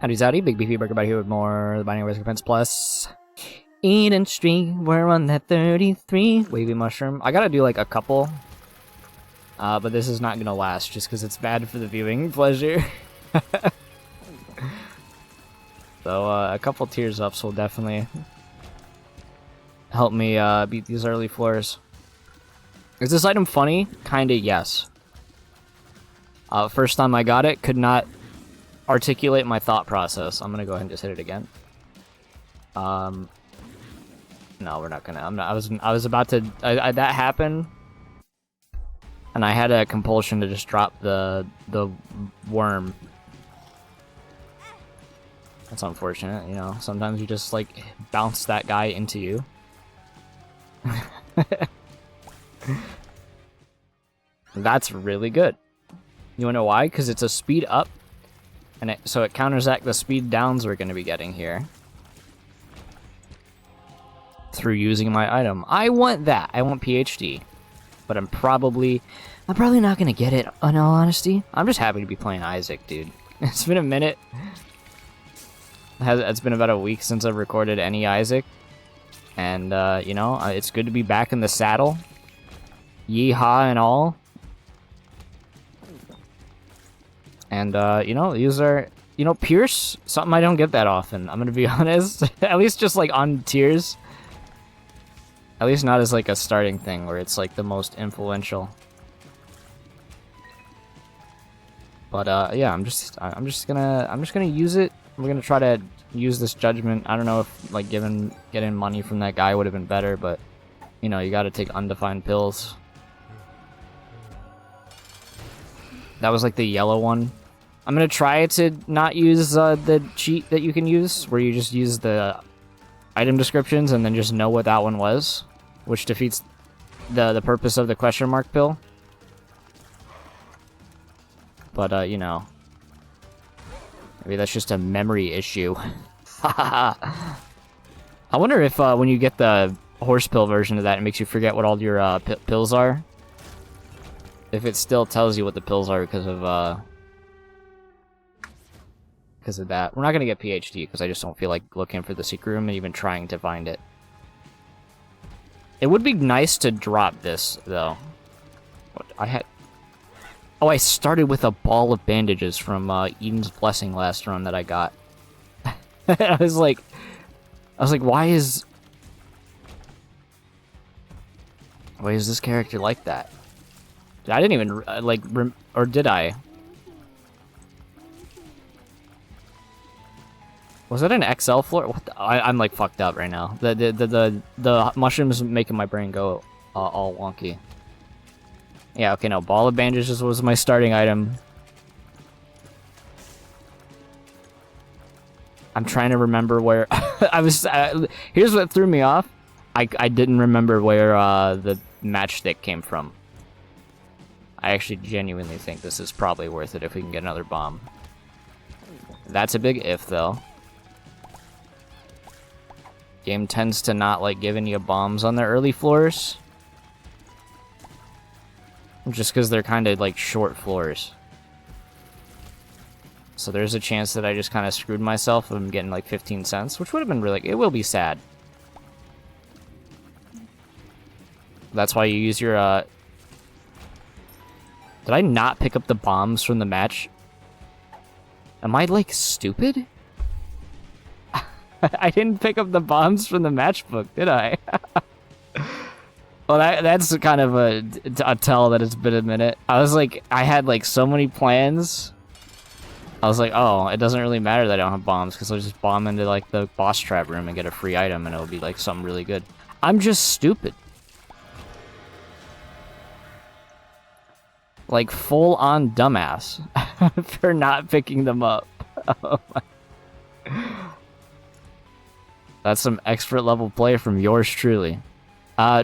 Howdy, Big Beefy Burger here with more The Binding of Recompense Plus. Eden Street, we're on that 33. Wavy Mushroom. I gotta do like a couple. But this is not gonna last just because it's bad for the viewing pleasure. So a couple tears ups will definitely help me beat these early floors. Is this item funny? Kinda, yes. First time I got it, could not articulate my thought process. I'm gonna go ahead and just hit it again. No, we're not gonna. I was about to. That happened, and I had a compulsion to just drop the worm. That's unfortunate, you know. Sometimes you just like bounce that guy into you. That's really good. You wanna know why? Because it's a speed up. And so it counteracts the speed downs we're going to be getting here. Through using my item. I want that. I want PhD. But I'm probably not going to get it, in all honesty. I'm just happy to be playing Isaac, dude. It's been a minute. It's been about a week since I've recorded any Isaac. And, you know, it's good to be back in the saddle. Yeehaw and all. And, you know, these are, you know, Pierce, something I don't get that often, I'm gonna be honest. At least just, like, on tiers. At least not as, like, a starting thing, where it's, like, the most influential. But, yeah, I'm just gonna use it. We're gonna try to use this judgment. I don't know if, like, getting money from that guy would have been better, but, you know, you gotta take undefined pills. That was, like, the yellow one. I'm gonna try to not use the cheat that you can use, where you just use the item descriptions and then just know what that one was, which defeats the purpose of the question mark pill. But, you know, maybe that's just a memory issue. I wonder if when you get the horse pill version of that, it makes you forget what all your pills are. If it still tells you what the pills are because of that. We're not gonna get PhD because I just don't feel like looking for the secret room and even trying to find it. It would be nice to drop this though. Oh, I started with a ball of bandages from Eden's Blessing last run that I got. I was like, why is this character like that? I didn't even or did I? Was that an XL floor? What the, I'm like fucked up right now. The mushrooms making my brain go all wonky. Yeah, okay, no, ball of bandages was my starting item. I'm trying to remember where I was. Here's what threw me off. I didn't remember where the matchstick came from. I actually genuinely think this is probably worth it if we can get another bomb. That's a big if, though. Game tends to not like giving you bombs on the early floors. Just because they're kind of like short floors. So there's a chance that I just kind of screwed myself and I'm getting like 15 cents, which would have been really, it will be sad. That's why you use your, Did I not pick up the bombs from the match? Am I, like, stupid? I didn't pick up the bombs from the matchbook, did I? Well, that's kind of a tell that it's been a minute. I was like, I had, like, so many plans. I was like, oh, it doesn't really matter that I don't have bombs, because I'll just bomb into, like, the boss trap room and get a free item, and it'll be, like, something really good. I'm just stupid. Like, full-on dumbass for not picking them up. Oh my. That's some expert level play from yours truly.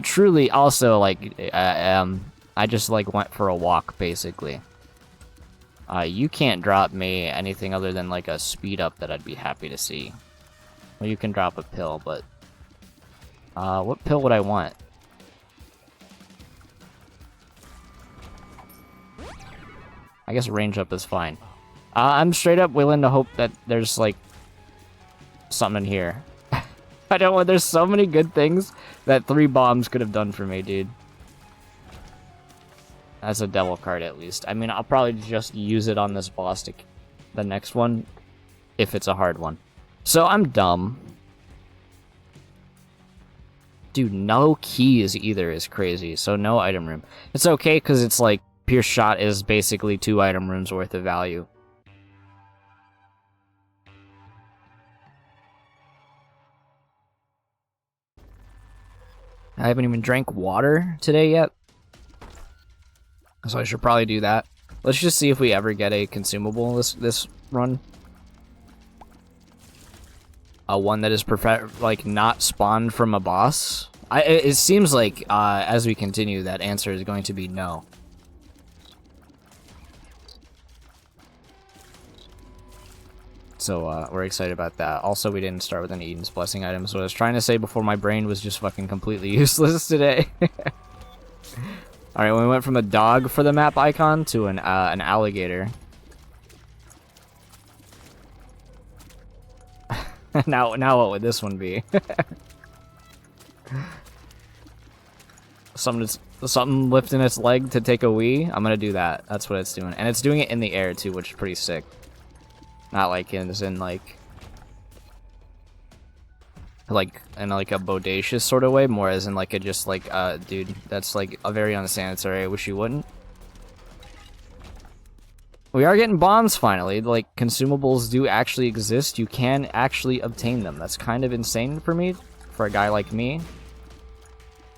Truly also, like, I just, like, went for a walk, basically. You can't drop me anything other than, like, a speed up that I'd be happy to see. Well, you can drop a pill, but... what pill would I want? I guess range up is fine. I'm straight up willing to hope that there's, like, something in here. I don't want. There's so many good things that 3 bombs could have done for me, dude. That's a devil card, at least. I mean, I'll probably just use it on this boss to the next one, if it's a hard one. So I'm dumb. Dude, no keys either is crazy, so no item room. It's okay, because it's like, Pierce Shot is basically 2 item rooms worth of value. I haven't even drank water today yet, so I should probably do that. Let's just see if we ever get a consumable this run. One that is like not spawned from a boss. It seems like as we continue, that answer is going to be no. So we're excited about that. Also, we didn't start with an Eden's Blessing item, so I was trying to say before my brain was just fucking completely useless today. Alright, we went from a dog for the map icon to an alligator. now what would this one be? Something lifting its leg to take a wee? I'm gonna do that. That's what it's doing. And it's doing it in the air, too, which is pretty sick. Not like in like in a bodacious sort of way, more as in like a just like dude, that's like a very unsanitary. I wish you wouldn't. We are getting bombs finally. Like, consumables do actually exist. You can actually obtain them. That's kind of insane for me, for a guy like me.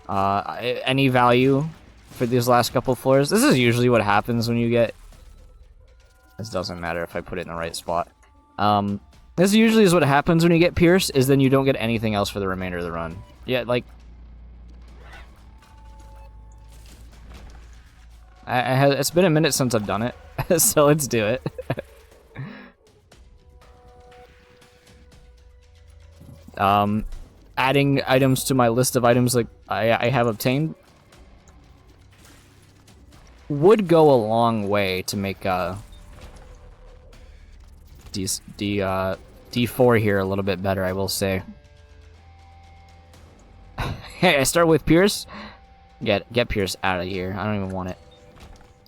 Any value for these last couple floors? This is usually what happens when you get. This doesn't matter if I put it in the right spot. This usually is what happens when you get Pierce, is then you don't get anything else for the remainder of the run. Yeah, like... it's been a minute since I've done it, so let's do it. Adding items to my list of items like I have obtained would go a long way to make D4 here a little bit better, I will say. Hey, I start with Pierce. Get Pierce out of here. I don't even want it.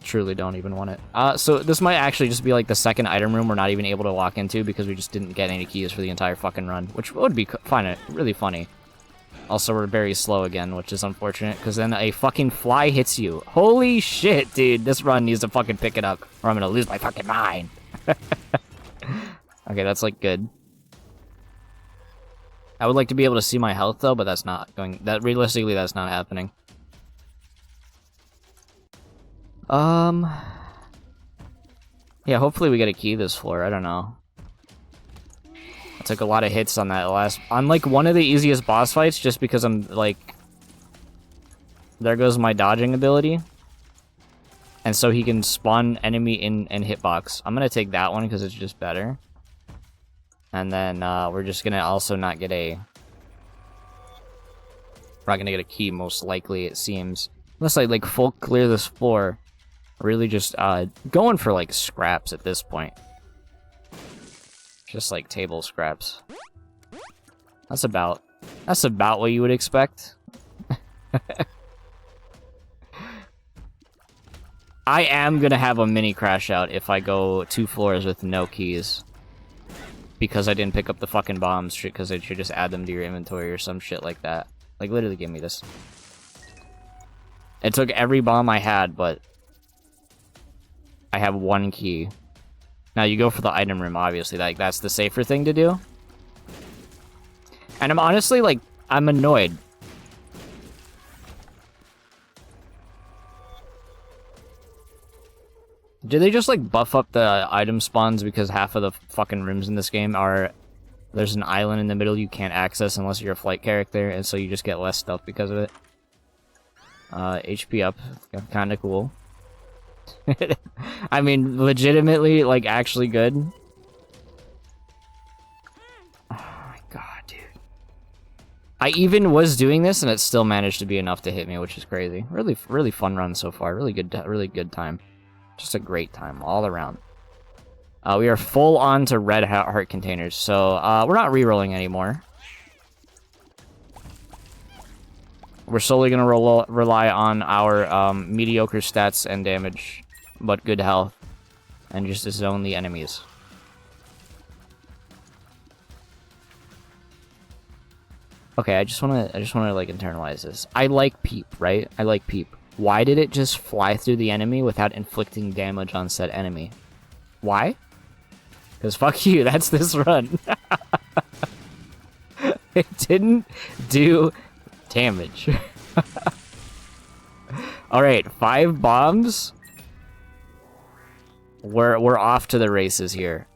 Truly don't even want it. So this might actually just be like the second item room we're not even able to walk into because we just didn't get any keys for the entire fucking run, which would be really funny. Also, we're very slow again, which is unfortunate, because then a fucking fly hits you. Holy shit, dude. This run needs to fucking pick it up, or I'm gonna lose my fucking mind. Okay, that's, like, good. I would like to be able to see my health, though, but that's not going... realistically, that's not happening. Yeah, hopefully we get a key this floor. I don't know. I took a lot of hits on that last... On, like, one of the easiest boss fights, just because I'm, like... There goes my dodging ability. And so he can spawn enemy in hitbox. I'm gonna take that one, because it's just better. And then, we're just gonna also not get a... We're not gonna get a key, most likely, it seems. Unless I, like, full clear this floor. Really just, going for, like, scraps at this point. Just, like, table scraps. That's about what you would expect. I am gonna have a mini crash out if I go 2 floors with no keys. Because I didn't pick up the fucking bombs, because I should just add them to your inventory or some shit like that. Like, literally give me this. It took every bomb I had, but... I have 1 key. Now, you go for the item room, obviously. Like, that's the safer thing to do. And I'm honestly, like, I'm annoyed. Do they just, like, buff up the item spawns because half of the fucking rooms in this game are... There's an island in the middle you can't access unless you're a flight character, and so you just get less stuff because of it. HP up. Kinda cool. I mean, legitimately, like, actually good. Oh my god, dude. I even was doing this, and it still managed to be enough to hit me, which is crazy. Really, really fun run so far. Really good time. Just a great time all around. We are full on to red heart containers, so we're not re-rolling anymore. We're solely going to rely on our mediocre stats and damage, but good health, and just to zone the enemies. Okay, I just wanna like internalize this. I like Peep, right? I like Peep. Why did it just fly through the enemy without inflicting damage on said enemy? Why? Because fuck you, that's this run. It didn't do damage. Alright, 5 bombs. We're off to the races here.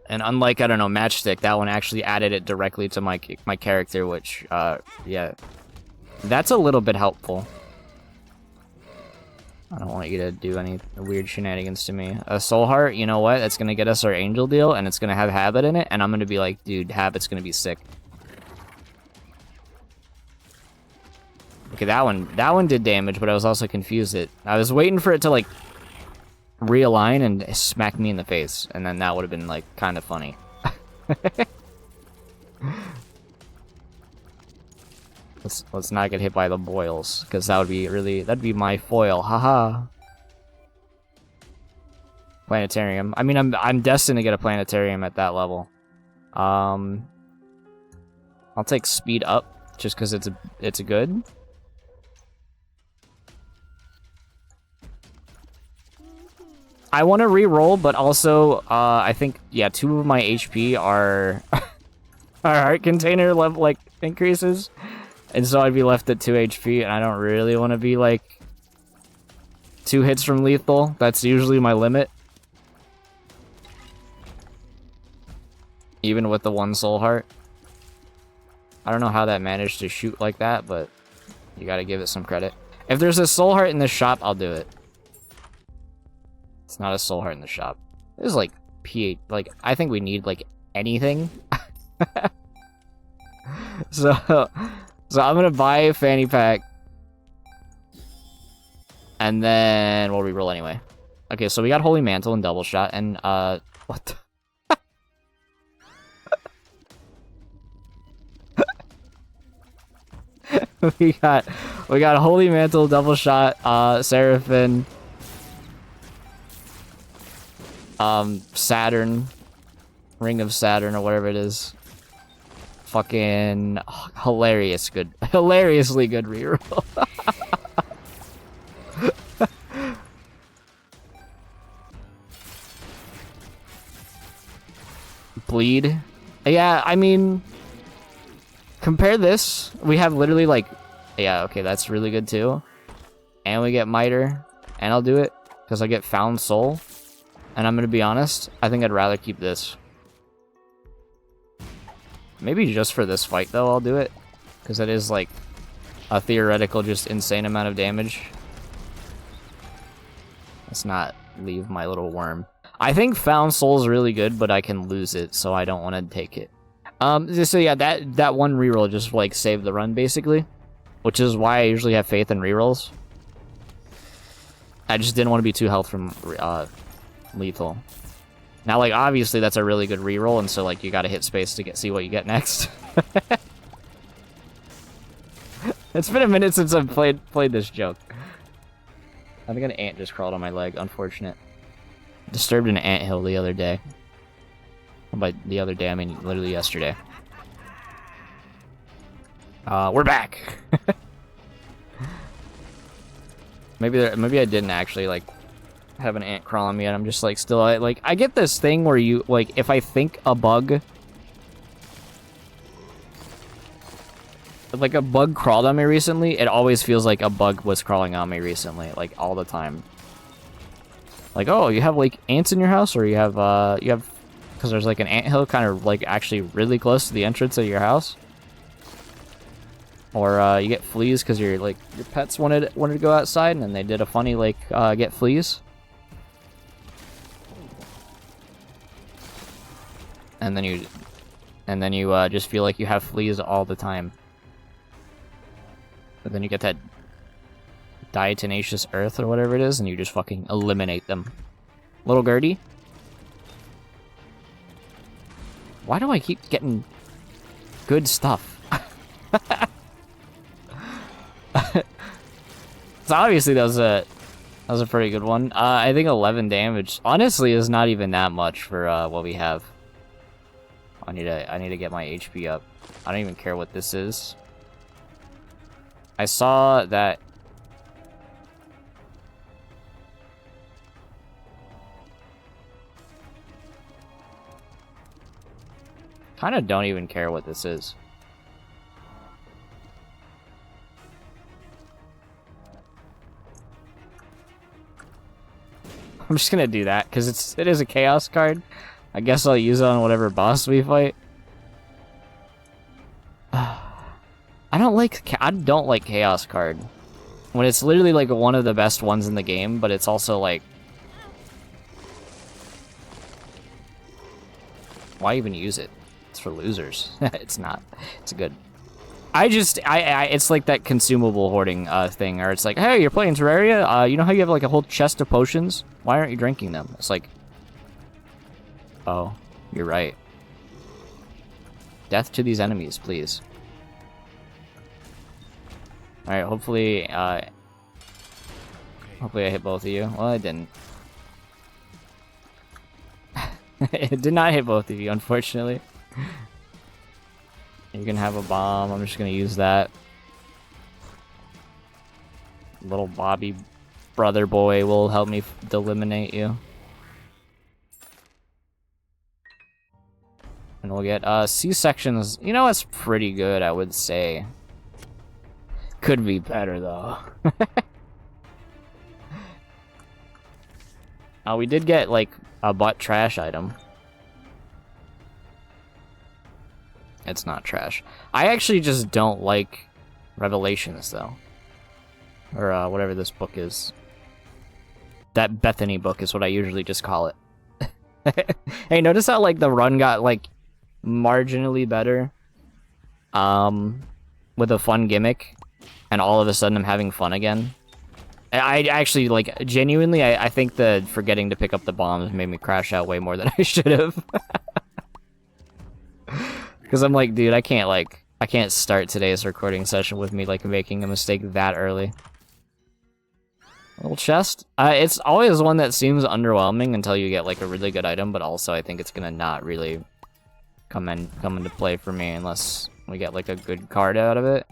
And unlike, I don't know, Matchstick, that one actually added it directly to my character, which, yeah. That's a little bit helpful. I don't want you to do any weird shenanigans to me. A Soul Heart, you know what? That's gonna get us our Angel deal, and it's gonna have Habit in it, and I'm gonna be like, dude, Habit's gonna be sick. Okay, that one did damage, but I was also confused. I was waiting for it to, like, realign and smack me in the face, and then that would have been, like, kind of funny. Let's not get hit by the boils, because that'd be my foil, haha. Planetarium. I mean, I'm destined to get a planetarium at that level. I'll take speed up, just because it's good. I want to re-roll, but also, I think, yeah, 2 of my HP are heart container level, like, increases. And so I'd be left at 2 HP, and I don't really want to be, like, 2 hits from lethal. That's usually my limit. Even with the 1 soul heart. I don't know how that managed to shoot like that, but you gotta give it some credit. If there's a soul heart in the shop, I'll do it. It's not a soul heart in the shop. This is like PH. Like, I think we need like anything. So I'm gonna buy a fanny pack, and then we'll reroll anyway. Okay, so we got Holy Mantle and Double Shot, and what the we got Holy Mantle, Double Shot, Seraphim. Saturn, Ring of Saturn, or whatever it is. Fucking hilariously good reroll. Bleed. Yeah, I mean, compare this. We have literally like, yeah, okay, that's really good too. And we get Miter, and I'll do it because I get Found Soul. And I'm gonna be honest, I think I'd rather keep this. Maybe just for this fight, though, I'll do it. Because it is, like, a theoretical, just insane amount of damage. Let's not leave my little worm. I think Found Soul is really good, but I can lose it, so I don't want to take it. So yeah, that one reroll just, like, saved the run, basically. Which is why I usually have faith in rerolls. I just didn't want to be too health from, lethal. Now, like, obviously that's a really good reroll, and so, like, you gotta hit space to see what you get next. It's been a minute since I've played this joke. I think an ant just crawled on my leg. Unfortunate. Disturbed an anthill the other day. By the other day, I mean literally yesterday. We're back. Maybe I didn't actually, like, have an ant crawl on me, and I'm just like still like I get this thing where you like if I think a bug crawled on me recently, it always feels like a bug was crawling on me recently, like all the time. Like, oh, you have like ants in your house, or you have because there's like an anthill kind of like actually really close to the entrance of your house, or you get fleas because your pets wanted to go outside and then they did a funny like get fleas. And then you just feel like you have fleas all the time. But then you get that diatomaceous earth or whatever it is, and you just fucking eliminate them. Little Gertie? Why do I keep getting good stuff? So obviously that was a pretty good one. I think 11 damage honestly is not even that much for what we have. I need to get my HP up. I don't even care what this is. I saw that kind of don't even care what this is. I'm just gonna do that because it is a chaos card. I guess I'll use it on whatever boss we fight. I don't like chaos card when it's literally like one of the best ones in the game, but it's also like, why even use it? It's for losers. It's not. It's good. It's like that consumable hoarding thing, where it's like, hey, you're playing Terraria. You know how you have like a whole chest of potions? Why aren't you drinking them? It's like, oh, you're right. Death to these enemies, please. All right, hopefully I hit both of you. Well, I didn't. It did not hit both of you, unfortunately. You can have a bomb. I'm just gonna use that. Little Bobby brother boy will help me eliminate you. And we'll get C-sections. You know, it's pretty good, I would say. Could be better though. We did get like a butt trash item. It's not trash. I actually just don't like Revelations, though. Or whatever this book is. That Bethany book is what I usually just call it. Hey, notice how, like, the run got, like, marginally better? With a fun gimmick. And all of a sudden I'm having fun again. I actually, like, genuinely, I think that forgetting to pick up the bombs made me crash out way more than I should have. Because I'm like, dude, I can't start today's recording session with me, like, making a mistake that early. Little chest. It's always one that seems underwhelming until you get, like, a really good item, but also I think it's gonna not really come into play for me unless we get, like, a good card out of it.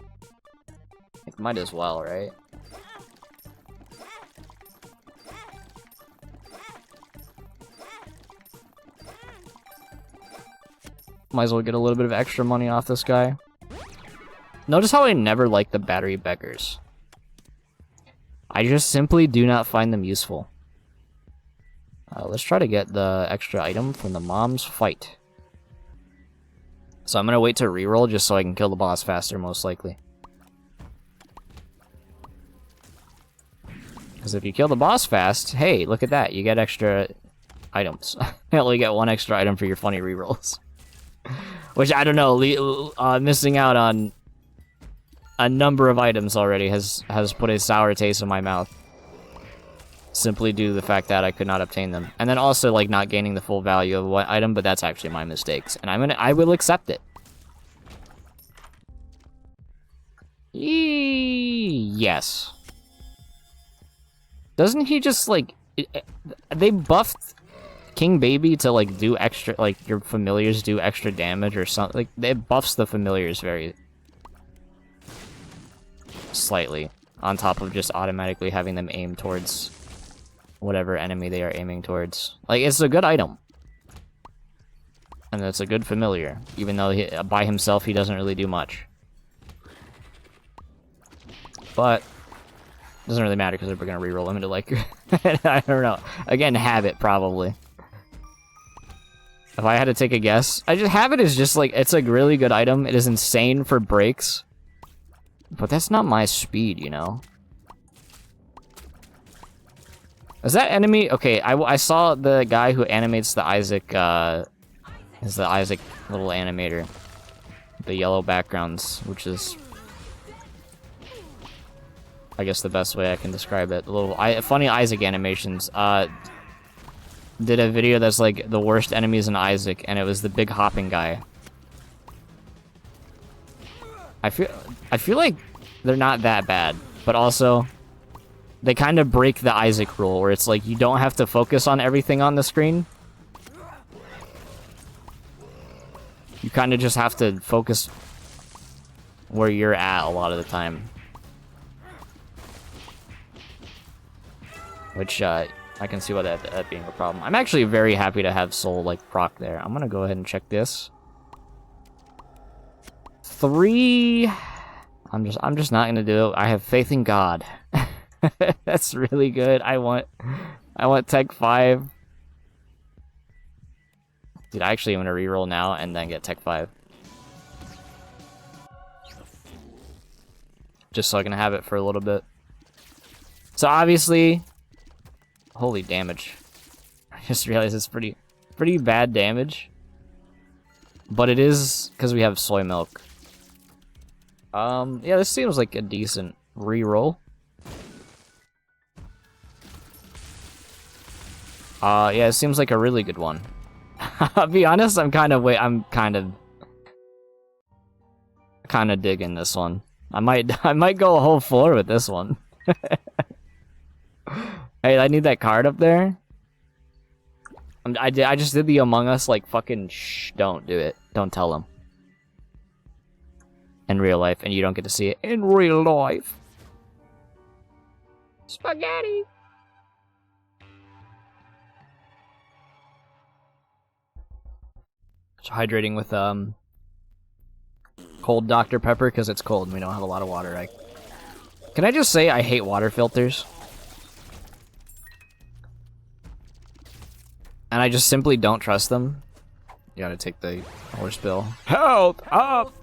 It might as well, right? Might as well get a little bit of extra money off this guy. Notice how I never like the battery beggars. I just simply do not find them useful. Let's try to get the extra item from the mom's fight. So I'm gonna wait to reroll just so I can kill the boss faster, most likely. Because if you kill the boss fast, hey, look at that, you get extra items. You only get one extra item for your funny rerolls. Which, I don't know, missing out on a number of items already has put a sour taste in my mouth. Simply due to the fact that I could not obtain them. And then also, like, not gaining the full value of what item, but that's actually my mistakes. And I will accept it. Yes. Doesn't he just, like... They buffed King Baby to, like, do extra... Like, your familiars do extra damage or something. Like, it buffs the familiars very... slightly. On top of just automatically having them aim towards... whatever enemy they are aiming towards. Like, it's a good item. And it's a good familiar. Even though by himself he doesn't really do much. But... doesn't really matter because we're gonna reroll him into, like... I don't know. Again, habit, probably. If I had to take a guess... Habit is just, like... It's a really good item. It is insane for breaks. But that's not my speed, you know? Is that enemy? Okay, I saw the guy who animates the Isaac, is the Isaac little animator. The yellow backgrounds, which is... I guess the best way I can describe it. The little funny Isaac animations. Did a video that's like the worst enemies in Isaac, and it was the big hopping guy. I feel like they're not that bad, but also they kind of break the Isaac rule, where it's like you don't have to focus on everything on the screen. You kind of just have to focus where you're at a lot of the time. Which, I can see why that being a problem. I'm actually very happy to have Soul, like, proc there. I'm gonna go ahead and check this. 3... I'm just not gonna do it. I have faith in God. That's really good. I want Tech 5. Dude, I actually want to reroll now and then get Tech 5. Just so I can have it for a little bit. So obviously... Holy damage. I just realized it's pretty bad damage. But it is because we have soy milk. Yeah, this seems like a decent reroll. Yeah, it seems like a really good one. I'll be honest, I'm kind of digging this one. I might go a whole floor with this one. Hey, I need that card up there. I just did the Among Us, like, fucking shh, don't do it. Don't tell them. In real life, and you don't get to see it in real life. Spaghetti! Just hydrating with, cold Dr. Pepper, because it's cold and we don't have a lot of water. Can I just say I hate water filters? And I just simply don't trust them. You gotta take the horse bill. Help! Up!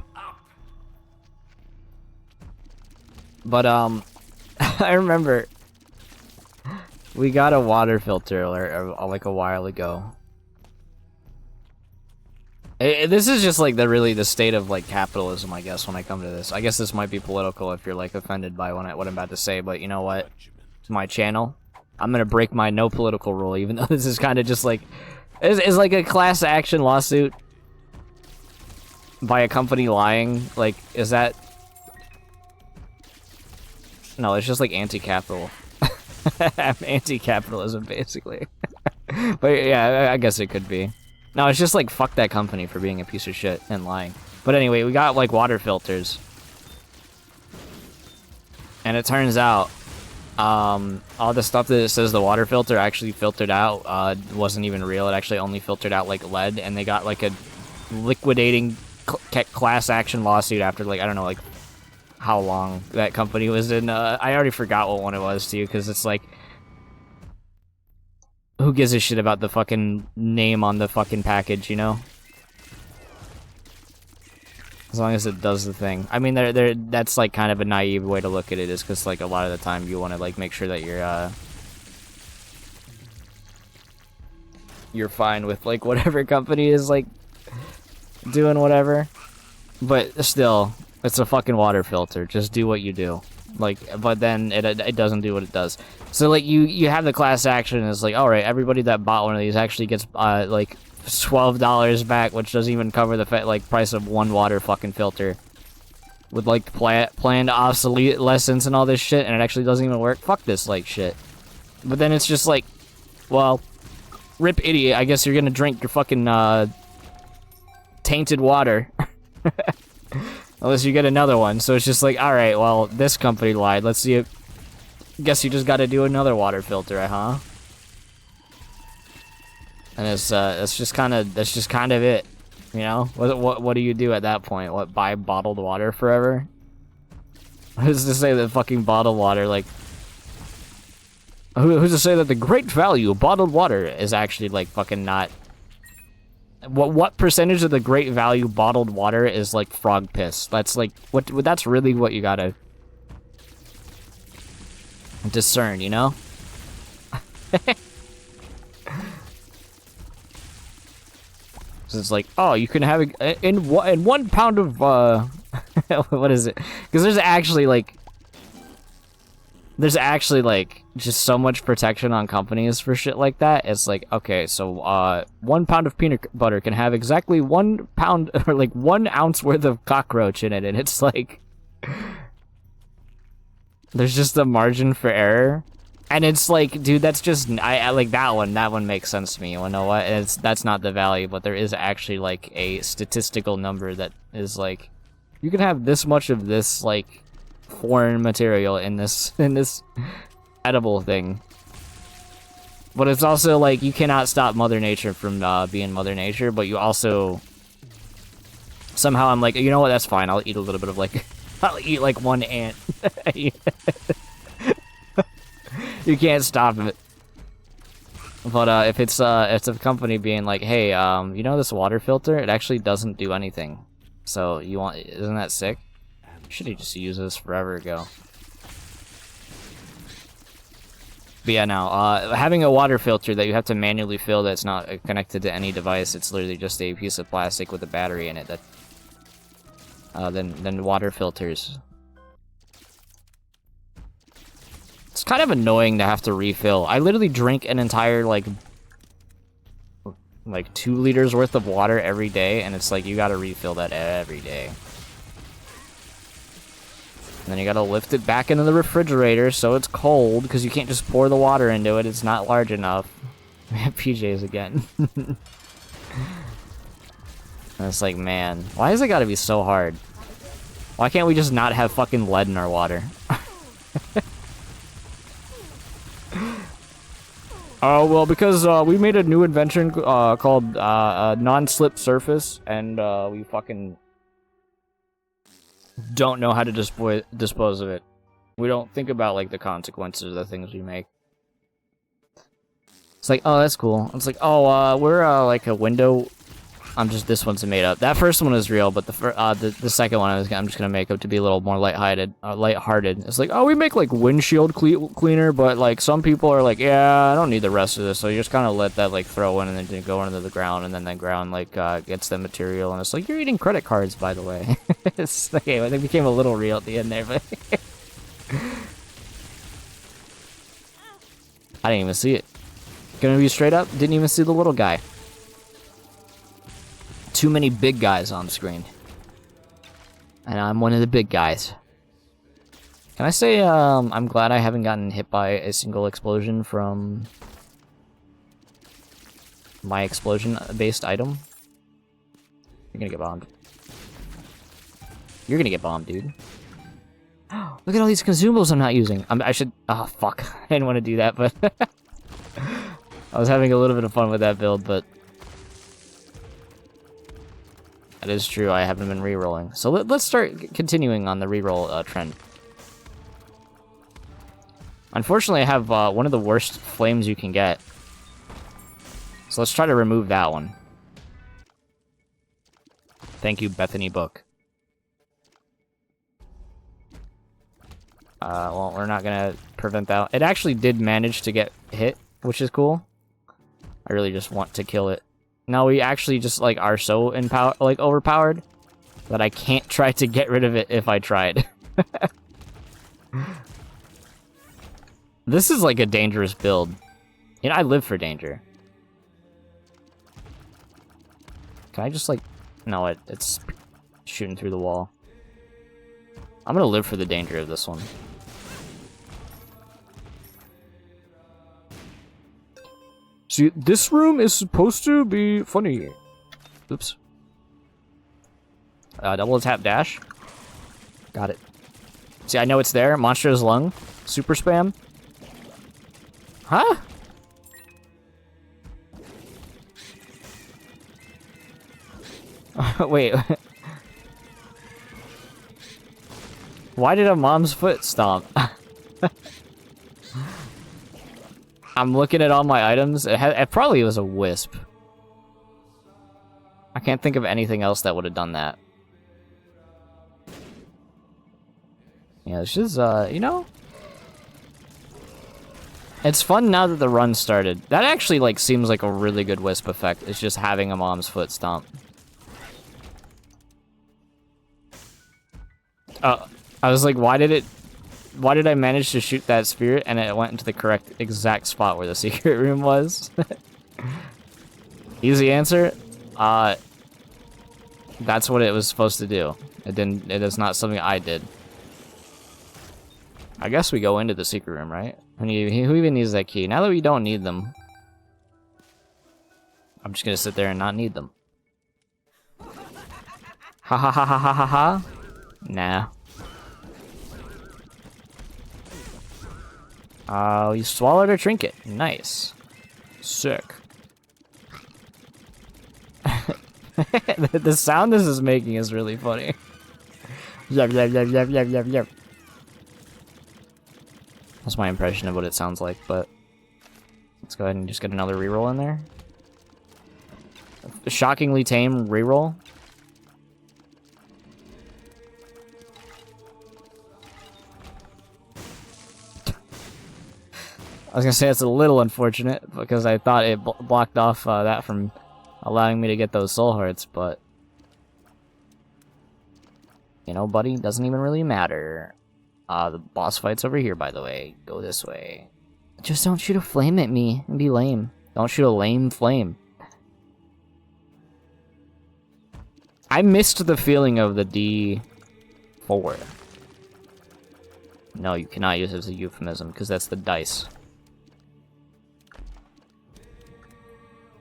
But, I remember we got a water filter like a while ago. This is just like the state of like capitalism, I guess, when I come to this. I guess this might be political if you're like offended by what I'm about to say, but you know what? It's my channel. I'm gonna break my no political rule, even though this is kind of just like it's like a class action lawsuit by a company lying. Like, is that? No, it's just like anti-capital. Anti-capitalism, basically. But yeah, I guess it could be. No, it's just like, fuck that company for being a piece of shit and lying. But anyway, we got like water filters. And it turns out, all the stuff that it says the water filter actually filtered out wasn't even real. It actually only filtered out like lead, and they got like a liquidating class action lawsuit after like, I don't know, like how long that company was in. I already forgot what one it was too, because it's like, who gives a shit about the fucking name on the fucking package, you know? As long as it does the thing. I mean, that's like kind of a naive way to look at it, is because like a lot of the time you want to like make sure that you're fine with like whatever company is like doing whatever. But still, it's a fucking water filter. Just do what you do. Like, but then it doesn't do what it does. So like you have the class action, and it's like, all right, everybody that bought one of these actually gets like $12 back, which doesn't even cover the like price of one water fucking filter, with like planned obsolescence and all this shit, and it actually doesn't even work. Fuck this like shit. But then it's just like, well, rip idiot. I guess you're gonna drink your fucking tainted water. Unless you get another one. So it's just like, alright, well, this company lied. Let's see it. Guess you just gotta do another water filter, huh? And it's that's just kind of it. You know? What do you do at that point? What, buy bottled water forever? Who's to say that fucking bottled water, like, who's to say that the great value of bottled water is actually like fucking not. What percentage of the great value bottled water is like frog piss? That's like that's really what you gotta discern, you know? So it's like, oh, you can have it in 1 pound of what is it? Because there's actually like There's actually, like, just so much protection on companies for shit like that. It's like, okay, so, 1 pound of peanut butter can have exactly 1 pound, or like 1 ounce worth of cockroach in it, and it's like... There's just a margin for error. And it's like, dude, that's just... I like that one makes sense to me. You know what? That's not the value, but there is actually, like, a statistical number that is like... You can have this much of this, like... foreign material in this edible thing, but it's also like you cannot stop Mother Nature from being Mother Nature, but you also somehow I'm like, you know what, that's fine, I'll eat a little bit of like I'll eat like 1 ant. You can't stop it. But if it's a company being like, hey, you know this water filter, it actually doesn't do anything, so you want, isn't that sick? Should have just used this forever ago. But yeah, now, having a water filter that you have to manually fill that's not connected to any device, it's literally just a piece of plastic with a battery in it that... then water filters. It's kind of annoying to have to refill. I literally drink an entire, like 2 liters worth of water every day, and it's like, you gotta refill that every day. And then you gotta lift it back into the refrigerator so it's cold, because you can't just pour the water into it, it's not large enough. PJs again. And it's like, man, why has it gotta be so hard? Why can't we just not have fucking lead in our water? Oh, well, because we made a new invention called non-slip surface, and we fucking... don't know how to dispose of it. We don't think about, like, the consequences of the things we make. It's like, oh, that's cool. It's like, oh, we're, like, a window... this one's made up. That first one is real, but the second one I'm just gonna make up to be a little more lighthearted. It's like, oh, we make, like, windshield cleaner, but, like, some people are like, yeah, I don't need the rest of this, so you just kind of let that, like, throw in and then go into the ground, and then the ground, like, gets the material, and it's like, you're eating credit cards, by the way. It's okay, I think it became a little real at the end there, but... I didn't even see it. Gonna be straight up, didn't even see the little guy. Too many big guys on screen. And I'm one of the big guys. Can I say, I'm glad I haven't gotten hit by a single explosion from my explosion-based item? You're gonna get bombed. You're gonna get bombed, dude. Look at all these consumables I'm not using. I should... Oh, fuck. I didn't want to do that, but... I was having a little bit of fun with that build, but... That is true, I haven't been re-rolling. So let's start continuing on the re-roll trend. Unfortunately, I have one of the worst flames you can get. So let's try to remove that one. Thank you, Bethany Book. Well, we're not gonna prevent that. It actually did manage to get hit, which is cool. I really just want to kill it. Now we actually just, like, are so overpowered that I can't try to get rid of it if I tried. This is, like, a dangerous build. You know, I live for danger. Can I just, like... No, it's shooting through the wall. I'm gonna live for the danger of this one. See, this room is supposed to be funny. Oops. Double tap dash. Got it. See, I know it's there. Monster's Lung. Super spam. Huh? Wait. Why did a mom's foot stomp? I'm looking at all my items. It probably was a wisp. I can't think of anything else that would have done that. Yeah, it's just, you know? It's fun now that the run started. That actually, like, seems like a really good wisp effect. It's just having a mom's foot stomp. I was like, why did it why did I manage to shoot that spirit and it went into the correct exact spot where the secret room was? Easy answer. That's what it was supposed to do. It is not something I did. I guess we go into the secret room, right? Who even needs that key? Now that we don't need them, I'm just gonna sit there and not need them. Ha ha ha ha ha ha ha. Nah. You swallowed a trinket. Nice. Sick. The sound this is making is really funny. Yep, yep, yep, yep, yep, yep, yep. That's my impression of what it sounds like, but let's go ahead and just get another reroll in there. A shockingly tame reroll. I was gonna say it's a little unfortunate because I thought it blocked off that from allowing me to get those soul hearts, but you know, buddy, doesn't even really matter. The boss fight's over here, by the way. Go this way. Just don't shoot a flame at me and be lame. Don't shoot a lame flame. I missed the feeling of the D4. No, you cannot use it as a euphemism because that's the dice.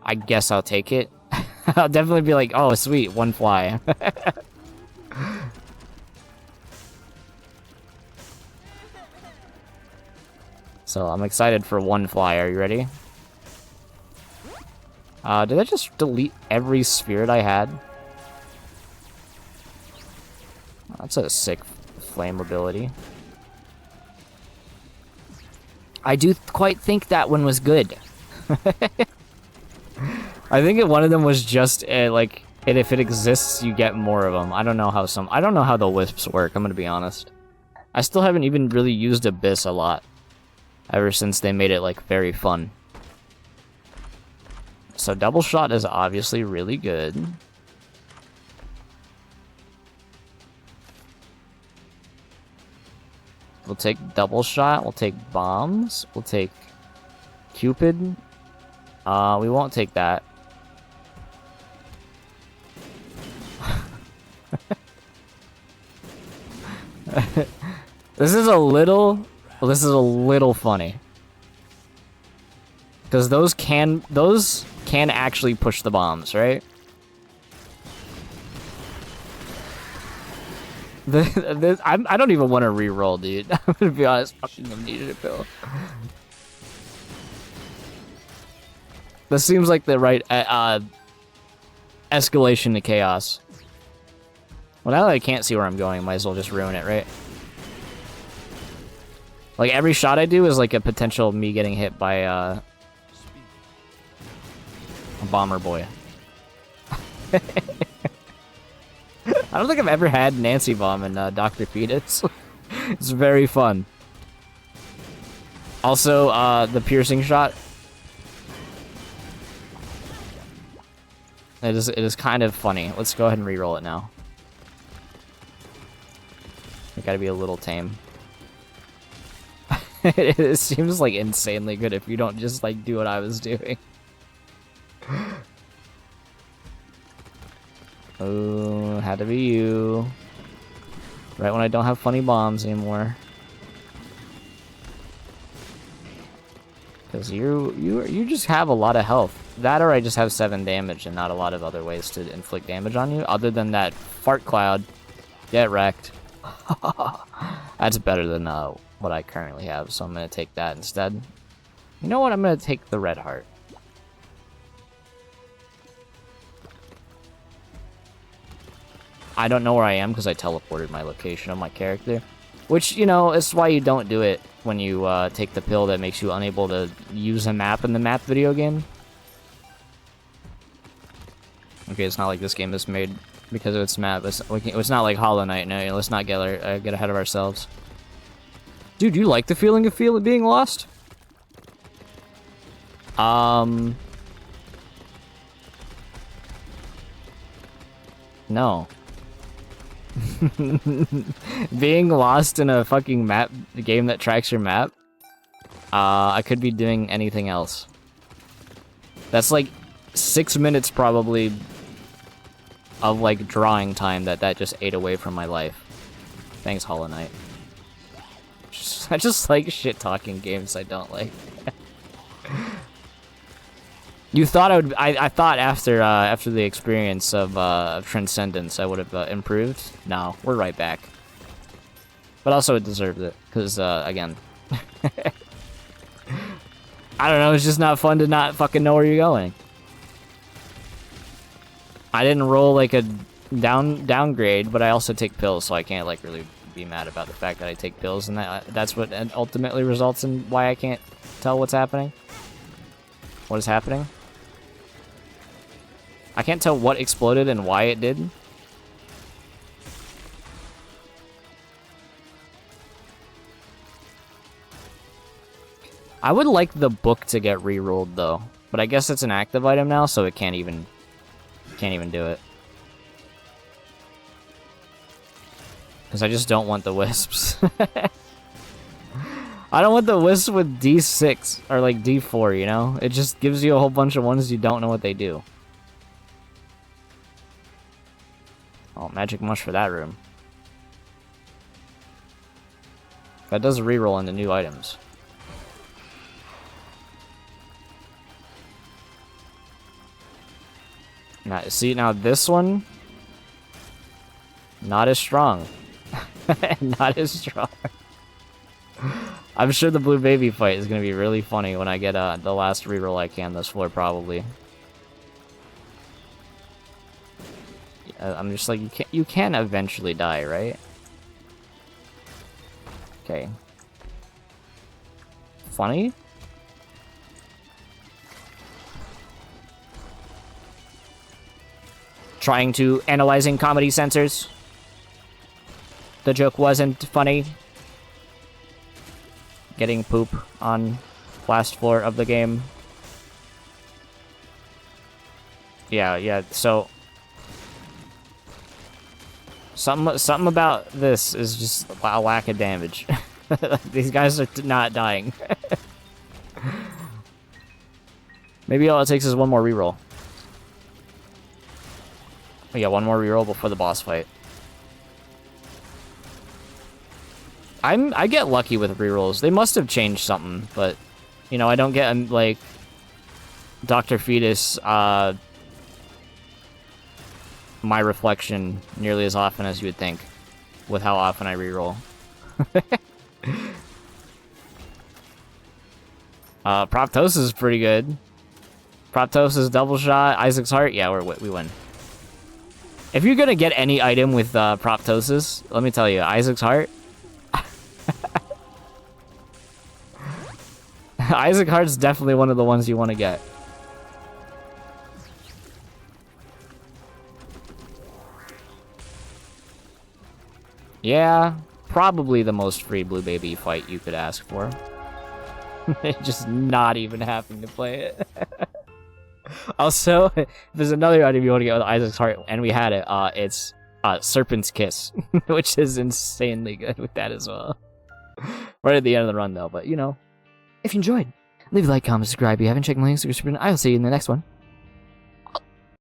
I guess I'll take it. I'll definitely be like, oh, sweet, one fly. So I'm excited for one fly. Are you ready? Did I just delete every spirit I had? That's a sick flame ability. I do quite think that one was good. I think one of them was just like, if it exists, you get more of them. I don't know how the wisps work. I'm gonna be honest. I still haven't even really used Abyss a lot, ever since they made it like very fun. So double shot is obviously really good. We'll take double shot. We'll take bombs. We'll take Cupid. We won't take that. This is a little funny. Because those can actually push the bombs, right? I don't even want to re-roll, dude. I'm gonna be honest, fucking needed a pill. This seems like the right escalation to chaos. Well, now that I can't see where I'm going, might as well just ruin it, right? Like, every shot I do is like a potential me getting hit by a bomber boy. I don't think I've ever had Nancy Bomb in Dr. Fetus. It's very fun. Also, the piercing shot. It is kind of funny. Let's go ahead and re-roll it now. I gotta be a little tame. It seems like insanely good if you don't just like do what I was doing. Oh, had to be you. Right when I don't have funny bombs anymore. Because you just have a lot of health. That or I just have 7 damage and not a lot of other ways to inflict damage on you. Other than that fart cloud. Get wrecked. That's better than what I currently have, so I'm going to take that instead. You know what? I'm going to take the red heart. I don't know where I am because I teleported my location of my character. Which, you know, is why you don't do it when you take the pill that makes you unable to use a map in the map video game. Okay, it's not like this game is made because of its map. It's not like Hollow Knight. No, let's not get ahead of ourselves. Dude, do you like the feeling of being lost? No. Being lost in a fucking game that tracks your map. I could be doing anything else. That's like 6 minutes probably of like drawing time that just ate away from my life. Thanks, Hollow Knight. I just like shit-talking games I don't like. You thought I would? I thought after the experience of Transcendence I would have improved. No, we're right back. But also it deserved it because again, I don't know. It's just not fun to not fucking know where you're going. I didn't roll like a downgrade, but I also take pills, so I can't like really be mad about the fact that I take pills, and that's what ultimately results in why I can't tell what's happening. What is happening? I can't tell what exploded and why it did. I would like the book to get re-rolled though, but I guess it's an active item now, so it can't even do it. Because I just don't want the wisps. I don't want the wisps with D6 or like D4, you know? It just gives you a whole bunch of ones you don't know what they do. Oh, magic mush for that room. That does reroll into new items. Now, see, now this one, not as strong. Not as strong. I'm sure the blue baby fight is going to be really funny when I get the last reroll I can this floor, probably. I'm just like, you can eventually die, right? Okay. Funny? Trying to analyzing comedy sensors. The joke wasn't funny. Getting poop on last floor of the game. Yeah, so something about this is just a lack of damage. These guys are not dying. Maybe all it takes is one more reroll. Oh yeah, one more reroll before the boss fight. I get lucky with rerolls. They must have changed something, but you know, I don't get like Dr. Fetus my reflection nearly as often as you would think with how often I reroll. Proptosis is pretty good. Proptosis double shot, Isaac's Heart, yeah, we win. If you're gonna get any item with Proptosis, let me tell you, Isaac's Heart. Isaac Heart's definitely one of the ones you want to get. Yeah, probably the most free blue baby fight you could ask for. Just not even having to play it. Also, if there's another item you want to get with Isaac's Heart, and we had it, it's Serpent's Kiss, which is insanely good with that as well. Right at the end of the run, though, but you know, if you enjoyed, leave a like, comment, subscribe. If you haven't checked my links, I will see you in the next one.